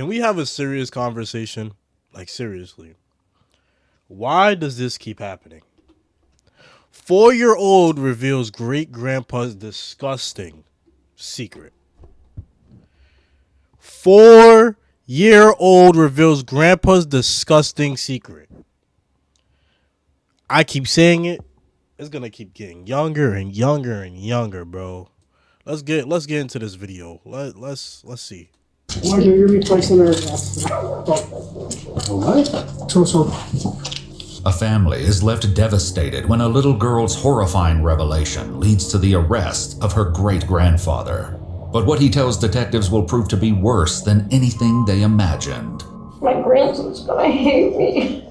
Can we have a serious conversation? Like, seriously. Why does this keep happening? 4-year-old reveals great-grandpa's disgusting secret. 4-year-old reveals grandpa's disgusting secret. I keep saying it. It's gonna keep getting younger and younger and younger, bro. Let's get into this video. Let's see. Why do you replace another what? So. A family is left devastated when a little girl's horrifying revelation leads to the arrest of her great-grandfather. But what he tells detectives will prove to be worse than anything they imagined. My grandson's gonna hate me.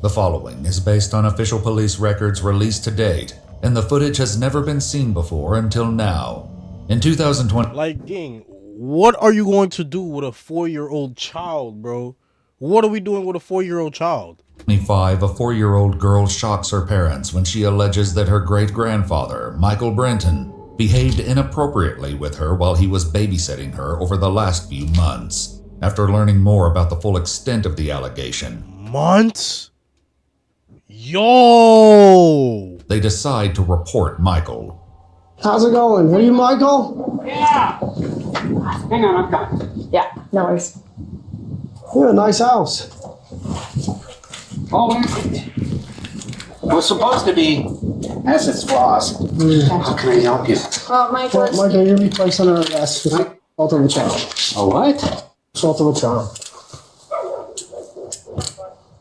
The following is based on official police records released to date, and the footage has never been seen before until now. In 2020, like, gang, what are you going to do with a 4-year-old child, bro? What are we doing with a 4-year-old child? 25, a 4-year-old girl shocks her parents when she alleges that her great-grandfather, Michael Brenton, behaved inappropriately with her while he was babysitting her over the last few months. After learning more about the full extent of the allegation, months? Yo! They decide to report Michael. How's it going? Are you Michael? Yeah. Hang on, I'm coming. Yeah, no worries. You have a nice house. Oh, it was supposed to be has its flaws. How can I help you? Michael, Michael, you're replacing our arrest. Assault of a child. A what? Assault of a child.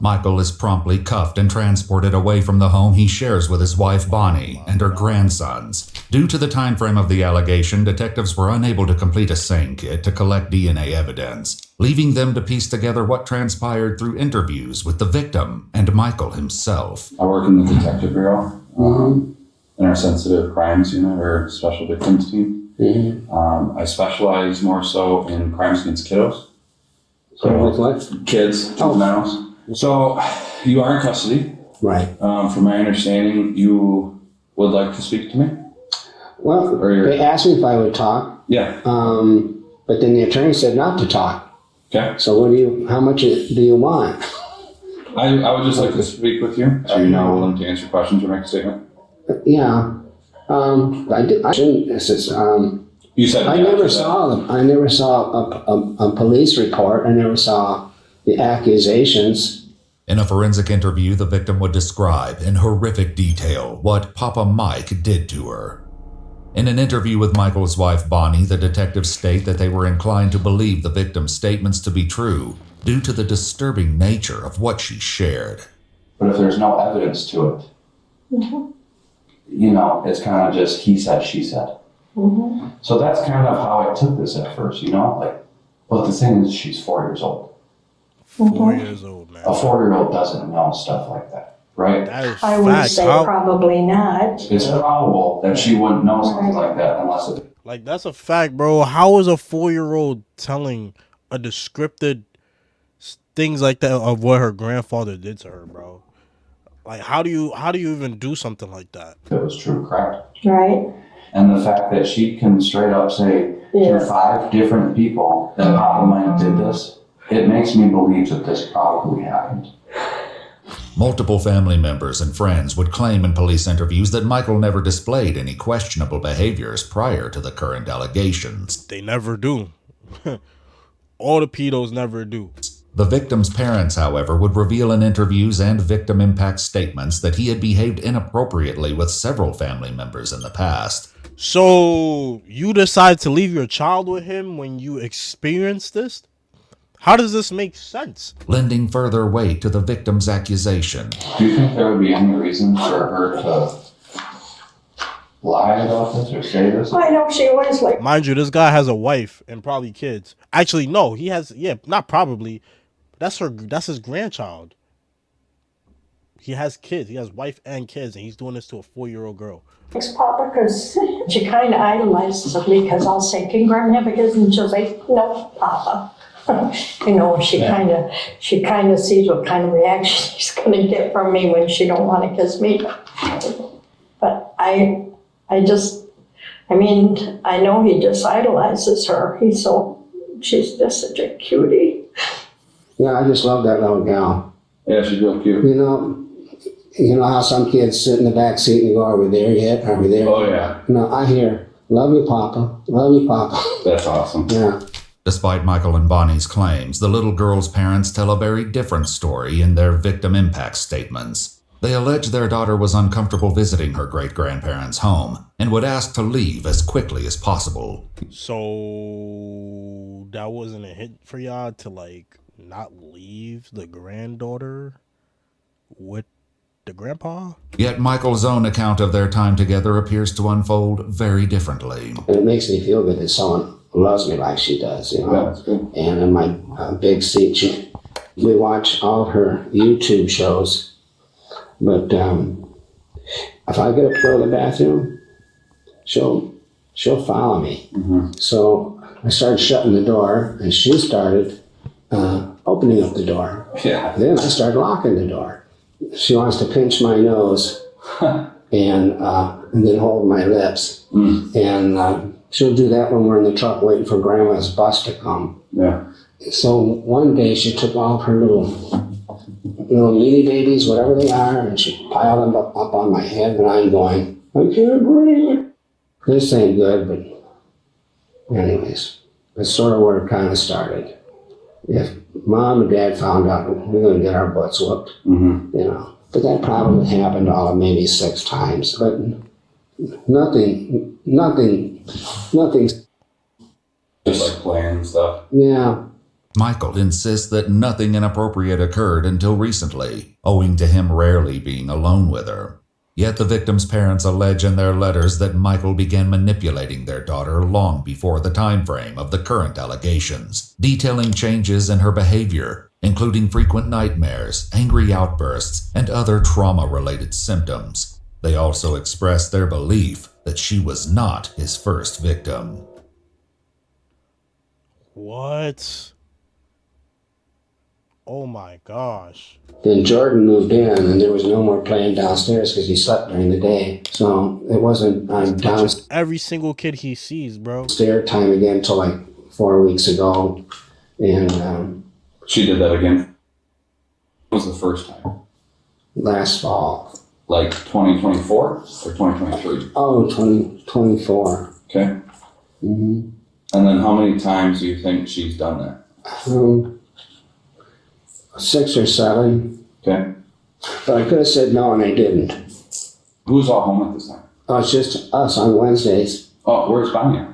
Michael is promptly cuffed and transported away from the home he shares with his wife Bonnie and her grandsons. Due to the time frame of the allegation, detectives were unable to complete a SANE kit to collect DNA evidence, leaving them to piece together what transpired through interviews with the victim and Michael himself. I work in the Detective Bureau, in our sensitive crimes unit or special victims team. I specialize more so in crimes against kiddos. So what? Kids, juveniles. So you are in custody. Right. From my understanding, you would like to speak to me? Well, they asked me if I would talk. Yeah. But then the attorney said not to talk. Okay. So how much do you want? I would just like to speak with you. Are you now willing to answer questions or make a statement? Yeah. I shouldn't. You said I never saw a police report. I never saw the accusations. In a forensic interview, the victim would describe in horrific detail what Papa Mike did to her. In an interview with Michael's wife Bonnie, the detectives state that they were inclined to believe the victim's statements to be true due to the disturbing nature of what she shared. But if there's no evidence to it, you know, it's kind of just he said, she said. So that's kind of how I took this at first, you know, like, but the thing is, she's 4 years old. 4 years old, man. A 4-year-old doesn't know stuff like that, right? That is I would facts. say probably not. It's probable that she wouldn't know something like that unless it... Like, that's a fact, bro. How is a 4-year-old telling a descriptive things like that of what her grandfather did to her, bro? Like, how do you even do something like that? It was true, correct? Right. And the fact that she can straight up say to 5 different people that Papa Mike did this, it makes me believe that this probably happened. Multiple family members and friends would claim in police interviews that Michael never displayed any questionable behaviors prior to the current allegations. They never do. All the pedos never do. The victim's parents, however, would reveal in interviews and victim impact statements that he had behaved inappropriately with several family members in the past. So you decide to leave your child with him when you experience this? How does this make sense? Lending further weight to the victim's accusation. Do you think there would be any reason for her to lie about this or say this? I know she was like. Mind you, this guy has a wife and probably kids. Actually, no, he has, not probably. That's his grandchild. He has kids. He has wife and kids, and he's doing this to a 4-year-old girl. Thanks, Papa, because she kind of idolizes me because I'll say, can Grandma have a kiss? And she'll say, no, Papa. You know, she kind of sees what kind of reaction she's going to get from me when she don't want to kiss me. But I know he just idolizes her. He's so She's just such a cutie. Yeah, I just love that little gal. Yeah, she's real cute. You know how some kids sit in the back seat and go, "Are we there yet? Are we there?" Oh, yeah. I hear, "Love you, Papa. Love you, Papa." That's awesome. Yeah. Despite Michael and Bonnie's claims, the little girl's parents tell a very different story in their victim impact statements. They allege their daughter was uncomfortable visiting her great-grandparents' home and would ask to leave as quickly as possible. So that wasn't a hit for y'all to like not leave the granddaughter with the grandpa? Yet Michael's own account of their time together appears to unfold very differently. And it makes me feel good that someone loves me like she does, Yeah, that's good. And in my big seat, we watch all of her YouTube shows. But if I get up to go to the bathroom, she'll follow me. Mm-hmm. So I started shutting the door, and she started opening up the door. Yeah. Then I started locking the door. She wants to pinch my nose and then hold my lips. And she'll do that when we're in the truck waiting for Grandma's bus to come. Yeah. So one day she took all of her little meaty babies, whatever they are, and she piled them up on my head, and I'm going, "I can't breathe." This ain't good, but anyways, that's sort of where it kind of started. If Mom and Dad found out, we're going to get our butts whooped, But that probably happened all of maybe 6 times, but nothing. Just like playing and stuff. Yeah. Michael insists that nothing inappropriate occurred until recently, owing to him rarely being alone with her. Yet the victim's parents allege in their letters that Michael began manipulating their daughter long before the time frame of the current allegations, detailing changes in her behavior, including frequent nightmares, angry outbursts, and other trauma-related symptoms. They also expressed their belief that she was not his first victim. What? Oh my gosh. Then Jordan moved in, and there was no more playing downstairs because he slept during the day. So it wasn't downstairs Every single kid he sees, bro. time again until like 4 weeks ago. And She did that again. What was the first time? last fall. Like 2024 or 2023? Oh, 2024. Okay. Mm-hmm. And then how many times do you think she's done that? 6 or 7. Okay. But I could have said no, and I didn't. Who's all home at this time? Oh, it's just us on Wednesdays. Oh, where's Bonnie?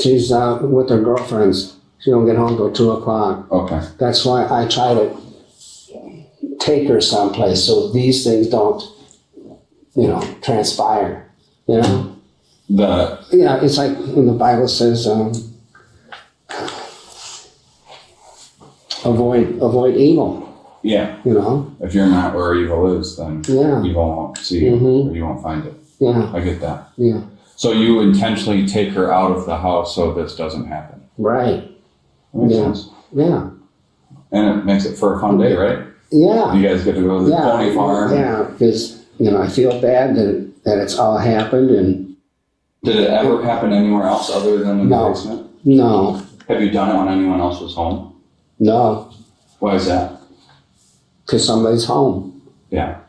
She's with her girlfriends. She don't get home till 2 o'clock. Okay. That's why I try to take her someplace so these things don't, transpire. Yeah, it's like when the Bible says, avoid evil. Yeah. If you're not where evil is, then evil won't see you, or you won't find it. Yeah. I get that. Yeah. So you intentionally take her out of the house so this doesn't happen. Right. That makes sense. Yeah. And it makes it for a fun day, right? Yeah. You guys get to go to the pony farm. Yeah, because, I feel bad that it's all happened. And Did it ever happen anywhere else other than in the basement? No. Have you done it when anyone else was home? No. Why is that? Because somebody's home. Yeah.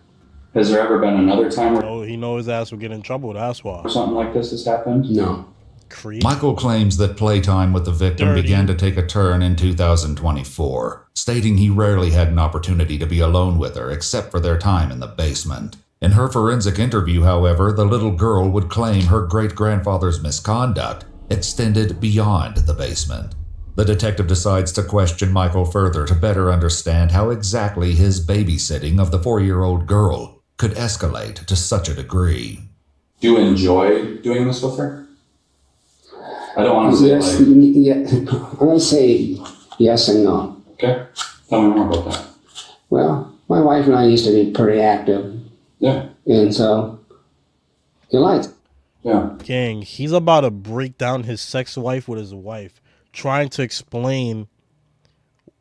Has there ever been another time where He know his ass will get in trouble, that's why. something like this has happened? No. Creep. Michael claims that playtime with the victim began to take a turn in 2024, stating he rarely had an opportunity to be alone with her except for their time in the basement. In her forensic interview, however, the little girl would claim her great-grandfather's misconduct extended beyond the basement. The detective decides to question Michael further to better understand how exactly his babysitting of the 4-year-old girl could escalate to such a degree. Do you enjoy doing this with her? I don't want to say Yes, I'm going to say yes and no. Okay. Tell me more about that. Well, my wife and I used to be pretty active. Yeah. And so, you like it. Yeah. Gang, he's about to break down his sex life with his wife, trying to explain.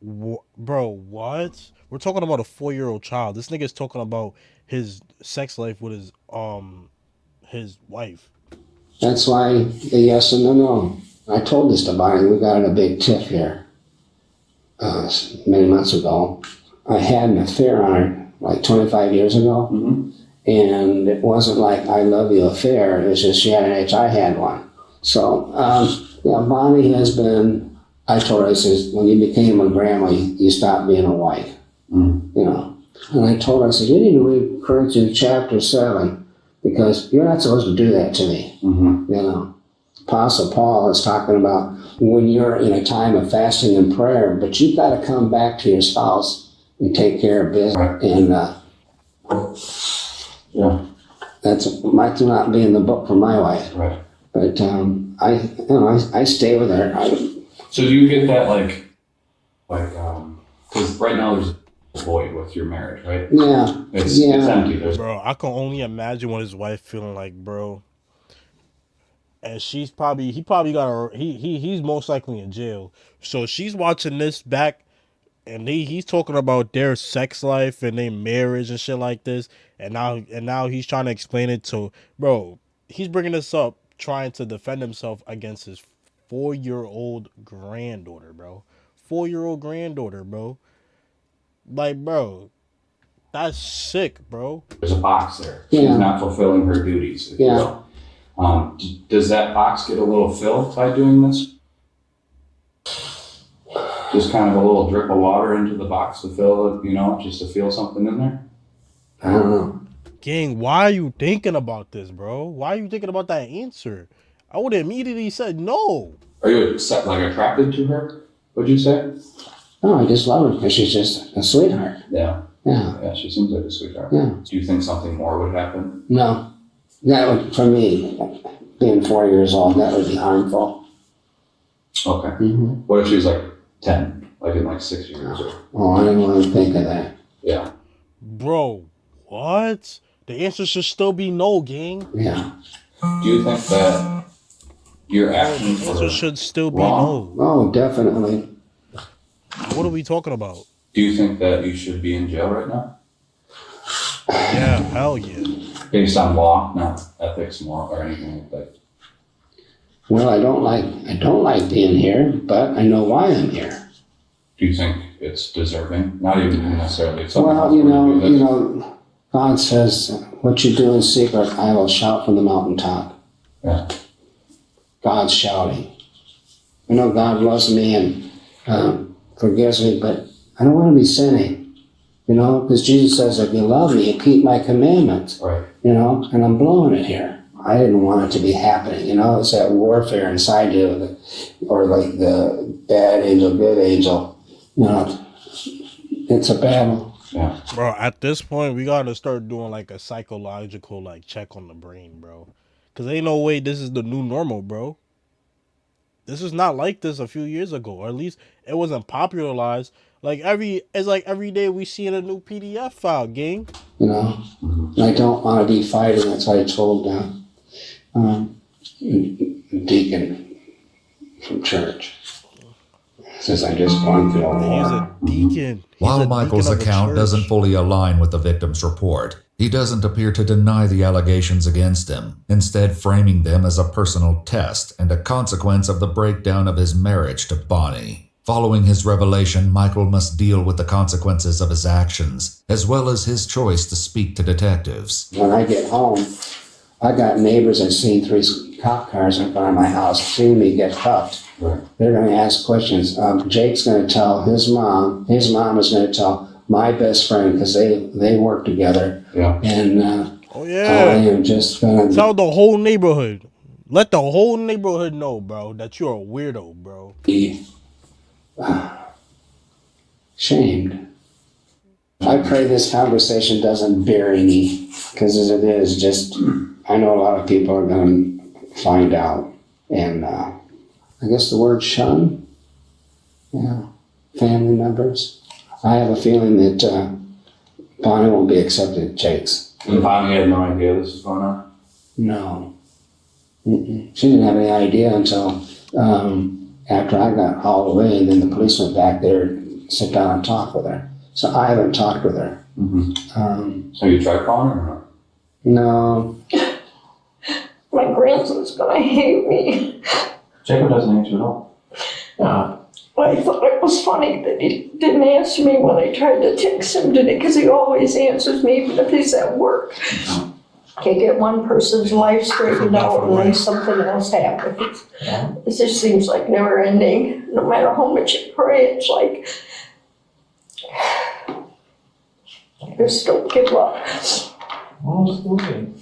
Bro, what? We're talking about a 4-year-old child. This nigga's talking about his sex life with his wife. That's why the yes and the no. I told this to Bonnie. We got in a big tiff here many months ago. I had an affair on her like 25 years ago. Mm-hmm. And it wasn't like I love you affair. It was just she had an itch, I had one. So, yeah, Bonnie has been, I told her, I says, when you became a grandma, you stopped being a wife, you know. And I told her, I said, you need to read Corinthians chapter 7 because you're not supposed to do that to me, you know. Apostle Paul is talking about when you're in a time of fasting and prayer, but you've got to come back to your spouse and take care of business. Right. And, Yeah. That might not be in the book for my wife, Right. but I stay with her. So do you get that because right now there's a void with your marriage, right? Yeah, It's empty. There's Bro, I can only imagine what his wife feeling like, bro. And he's most likely in jail. So she's watching this back, and he's talking about their sex life and their marriage and shit like this. And now he's trying to explain it to, bro. He's bringing this up, trying to defend himself against his 4-year-old granddaughter, bro. 4-year-old granddaughter, bro. Like, bro, that's sick, bro. a box there. Yeah. She's not fulfilling her duties. If you Yeah. will. Does that box get a little filled by doing this? Just kind of a little drip of water into the box to fill it, just to feel something in there? I don't know. Gang, why are you thinking about this, bro? Why are you thinking about that answer? I would have immediately said no. Are you attracted to her, would you say? No, I just love her because she's just a sweetheart. Yeah. Yeah, Yeah, she seems like a sweetheart. yeah. Do you think something more would happen? No, that would, for me, being 4 years old, that would be harmful. Okay. Mm-hmm. What if she was like 10, like in 6 years? Or, Oh, I didn't want to think of that. yeah. Bro, what? The answer should still be no, gang. Yeah. Do you think that your actions The answer were should still be wrong? no. Oh, definitely. What are we talking about? Do you think that you should be in jail right now? Yeah, hell yeah. Based on law, not ethics, moral, or anything like that. Well, I don't like being here, but I know why I'm here. Do you think it's deserving? Not even necessarily. If someone Well, else were to do this. God says, what you do in secret, I will shout from the mountaintop. Yeah. God's shouting. I know God loves me and forgives me, but I don't want to be sinning. Because Jesus says, if you love me, you keep my commandments. Right. And I'm blowing it here. I didn't want it to be happening. It's that warfare inside you, or like the bad angel, good angel. It's a battle. Yeah. Bro, at this point, we gotta start doing a psychological check on the brain, bro. Cause ain't no way this is the new normal, bro. This is not like this a few years ago, or at least it wasn't popularized. It's like every day we see in a new PDF file, gang. And I don't want to be fighting. That's what I told deacon from church. Says I just want to go He's war. a deacon. While Michael's account doesn't fully align with the victim's report, he doesn't appear to deny the allegations against him, instead framing them as a personal test and a consequence of the breakdown of his marriage to Bonnie. Following his revelation, Michael must deal with the consequences of his actions, as well as his choice to speak to detectives. When I get home, I got neighbors that seen 3 cop cars in front of my house, seeing me get cuffed. Right. They're going to ask questions. Jake's going to tell his mom. His mom is going to tell my best friend because they work together. Yeah. And Oh I yeah. am just going to Tell the whole neighborhood. Let the whole neighborhood know, bro, that you're a weirdo, bro. be shamed. I pray this conversation doesn't bury me, because as it is, I know a lot of people are going to find out. And I guess the word shun, family members. I have a feeling that Bonnie won't be accepted at Jake's. And Bonnie had no idea this was going on? No. Mm-mm. She didn't have any idea until after I got hauled away, and then the police went back there and sit down and talk with her. So I haven't talked with her. Mm-hmm. So you tried calling her or not? No. My grandson's gonna hate me. Jacob doesn't answer at all. I thought it was funny that he didn't answer me when I tried to text him today, because he always answers me even if he's at work. Can't get one person's life straightened out and then something else happens. It just seems like never ending. No matter how much you pray, it's like, just don't give up. Absolutely.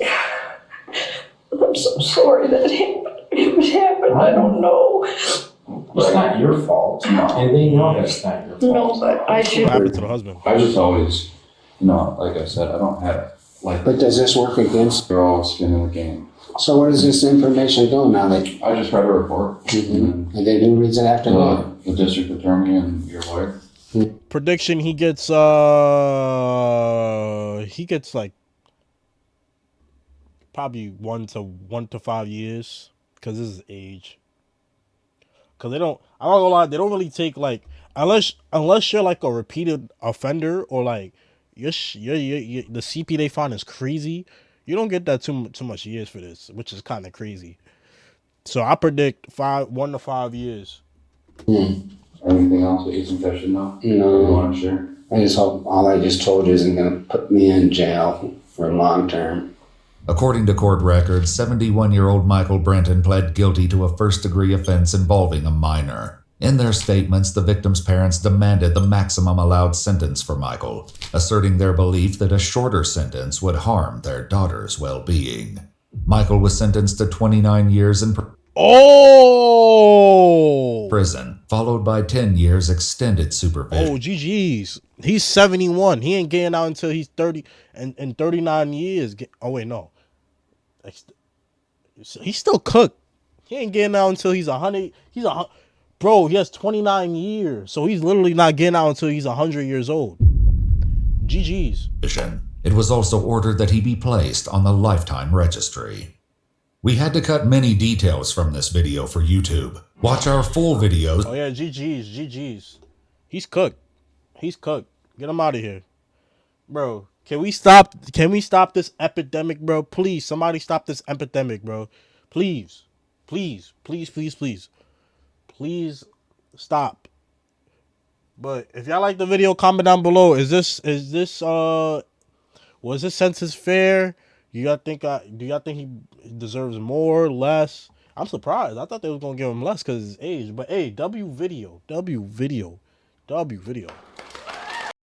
I'm so sorry that it happened. I don't know. It's not your fault. And they know that's not your fault. No, but I What should. happened to the husband? I just always, like I said, I don't have, But does this work against? they're all skin in the game. So where does this information go now? That, I just read a report. and then who reads it after that? The district attorney and your lawyer. Prediction: he gets like probably 1 to 5 years, because this is age. Because I'm not gonna lie, they don't really take, like, unless you're like a repeated offender, or like the CP they find is crazy. You don't get that too much years for this, which is kind of crazy. So I predict 1 to 5 years. Anything else that you think I should know? You No, want to share? I just hope all I just told you isn't going to put me in jail for long term. According to court records, 71-year-old Michael Brenton pled guilty to a first-degree offense involving a minor. In their statements, the victim's parents demanded the maximum allowed sentence for Michael, asserting their belief that a shorter sentence would harm their daughter's well-being. Michael was sentenced to 29 years in prison, followed by 10 years extended supervision. Oh, GG's. He's 71. He ain't getting out until he's 30 and 39 years. Oh, wait, no. He's still cooked. He ain't getting out until he's 100. Bro, he has 29 years. So he's literally not getting out until he's 100 years old. GG's. It was also ordered that he be placed on the lifetime registry. We had to cut many details from this video for YouTube. Watch our full videos. Oh, yeah, GG's. He's cooked. Get him out of here. Bro, can we stop this epidemic, bro? Please, somebody stop this epidemic, bro. Please stop. But if y'all like the video, comment down below. Was this sentence fair? Do y'all think he deserves more, less? I'm surprised. I thought they was gonna give him less because his age. But hey, W video.